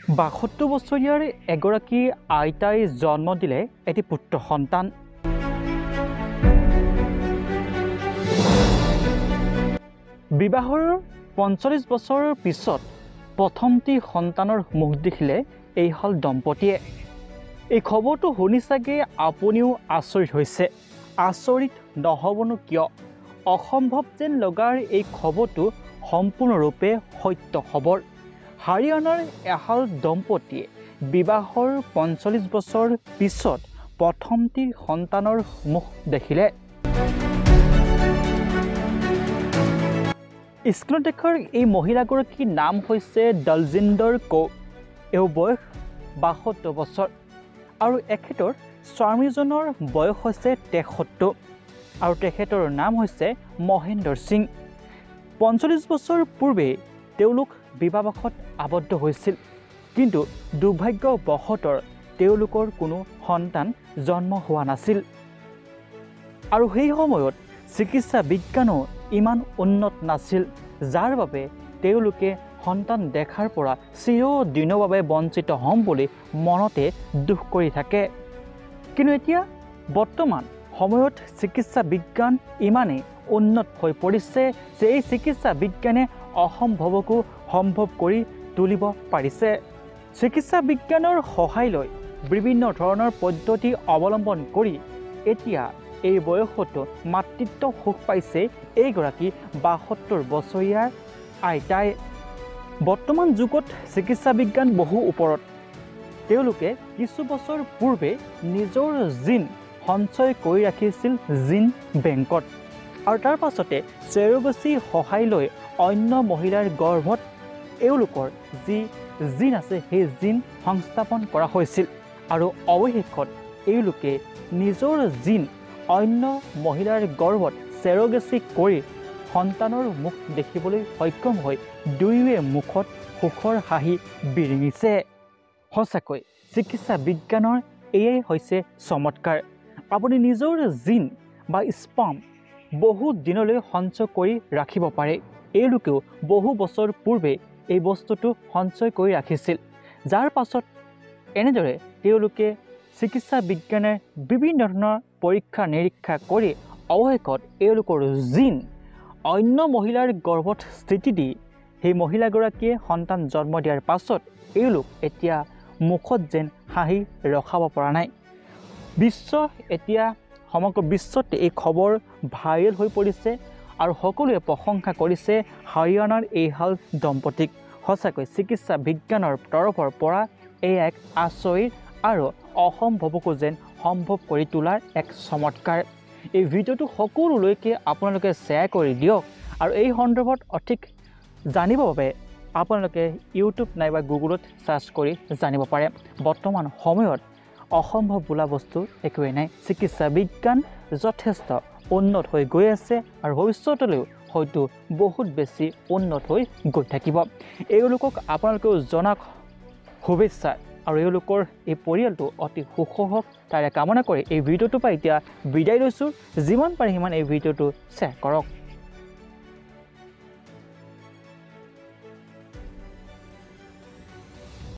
72 বছৰীয়াৰ এগৰাকী আইতাই জন্ম দিলে এটি পুত্ৰ সন্তান। বিবাহৰ ৪৫ বছৰৰ পিছত প্ৰথমটি সন্তানৰ মুখ দেখিলে এইহাল দম্পতীয়ে। এই খবৰটো শুনি চাগে আপুনিও আচৰিত হৈছে। আচৰিত নহ'বনো কিয়? অসম্ভৱ যেন লগাৰ এই খবৰটো সম্পূৰ্ণৰূপে সত্য খবৰ। হাৰিয়ানাৰ এহাল দম্পতীয়ে বিবাহৰ ৪৫ বছৰ পিছত প্ৰথমটি সন্তানৰ মুখ দেখিলে। স্ক্ৰীনত দেখা এই মহিলাগৰাকীৰ নাম হৈছে দলজিন্দৰ কৌৰ। এওঁৰ বয়স ৭২ বছৰ আৰু এখেতৰ স্বামীজনৰ বয়স হৈছে ৭৩ আৰু তেখেতৰ নাম হৈছে মহেন্দ্ৰ সিং। ৪৫ বছৰ পূৰ্বে তেওঁলোক বিবাহপাশত আবদ্ধ হৈছিল, কিন্তু দুৰ্ভাগ্যবশতঃ তেওঁলোকৰ কোনো সন্তান জন্ম হোৱা নাছিল। আৰু সেই সময়ত চিকিৎসা বিজ্ঞানো ইমান উন্নত নাছিল, যাৰ বাবে তেওঁলোকে সন্তান দেখাৰ পৰা চিৰদিনৰ বাবে বঞ্চিত হ'ম বুলি মনতে দুখ কৰি থাকে। কিন্তু এতিয়া বৰ্তমান সময়ত চিকিৎসা বিজ্ঞান ইমানেই উন্নত হৈ পৰিছে যে এই চিকিৎসা বিজ্ঞানে অসম্ভৱকো সম্ভৱ কৰি তুলিব পাৰিছে। চিকিৎসা বিজ্ঞানৰ সহায় লৈ বিভিন্ন ধৰণৰ পদ্ধতি অৱলম্বন কৰি এতিয়া এই বয়সতো মাতৃত্ব সুখ পাইছে এইগৰাকী ৭২ বছৰীয়া আইতাই। বৰ্তমান যুগত চিকিৎসা বিজ্ঞান বহু ওপৰত। তেওঁলোকে কিছু বছৰ পূৰ্বে নিজৰ জিন সঞ্চয় কৰি ৰাখিছিল জিন বেংকত, আৰু তাৰ পাছতে চেৰগচি সহায় লৈ অন্য মহিলাৰ গৰ্ভত এওঁলোকৰ যি জিন আছে সেই জিন সংস্থাপন কৰা হৈছিল, আৰু অৱশেষত এওঁলোকে নিজৰ জিন অন্য মহিলাৰ গৰ্ভত চেৰগচি কৰি সন্তানৰ মুখ দেখিবলৈ সক্ষম হৈ দুয়োৱে মুখত সুখৰ হাঁহি বিৰিঙিছে। সঁচাকৈ চিকিৎসা বিজ্ঞানৰ এয়াই হৈছে চমৎকাৰ। আপুনি নিজৰ জিন বা স্পাৰ্ম বহু দিনলৈ সঞ্চয় কৰি ৰাখিব পাৰে। এওঁলোকেও বহু বছৰ পূৰ্বে এই বস্তুটো সঞ্চয় কৰি ৰাখিছিল, যাৰ পাছত এনেদৰে তেওঁলোকে চিকিৎসা বিজ্ঞানে বিভিন্ন ধৰণৰ পৰীক্ষা নিৰীক্ষা কৰি অৱশেষত এওঁলোকৰ জিন অন্য মহিলাৰ গৰ্ভত স্থিতি দি সেই মহিলাগৰাকীয়ে সন্তান জন্ম দিয়াৰ পাছত এওঁলোক এতিয়া মুখত যেন হাঁহি ৰখাব পৰা নাই। এতিয়া সমগ্ৰ বিশ্বতে এই খবৰ ভাইৰেল হৈ পৰিছে আৰু সকলোৱে প্ৰশংসা কৰিছে হাৰিয়ানাৰ এইহাল দম্পতীক। সঁচাকৈ চিকিৎসা বিজ্ঞানৰ তৰফৰ পৰা এই এক আচৰিত আৰু অসম্ভৱকো যেন সম্ভৱ কৰি তোলাৰ এক চমৎকাৰ। এই ভিডিঅ'টো সকলোলৈকে আপোনালোকে শ্বেয়াৰ কৰি দিয়ক, আৰু এই সন্দৰ্ভত অধিক জানিবৰ বাবে আপোনালোকে ইউটিউব নাইবা গুগলত চাৰ্চ কৰি জানিব পাৰে। বৰ্তমান সময়ত অসম্ভৱ বোলা বস্তু একোৱেই নাই। চিকিৎসা বিজ্ঞান যথেষ্ট উন্নত হৈ গৈ আছে আৰু ভৱিষ্যতলৈও হয়তো বহুত বেছি উন্নত হৈ গৈ থাকিব। এওঁলোকক আপোনালোকেও জনাওক শুভেচ্ছা, আৰু এওঁলোকৰ এই পৰিয়ালটো অতি সুখৰ হওক তাৰে কামনা কৰি এই ভিডিঅ'টোৰ পৰা এতিয়া বিদায় লৈছোঁ। যিমান পাৰে সিমান এই ভিডিঅ'টো শ্বেয়াৰ কৰক।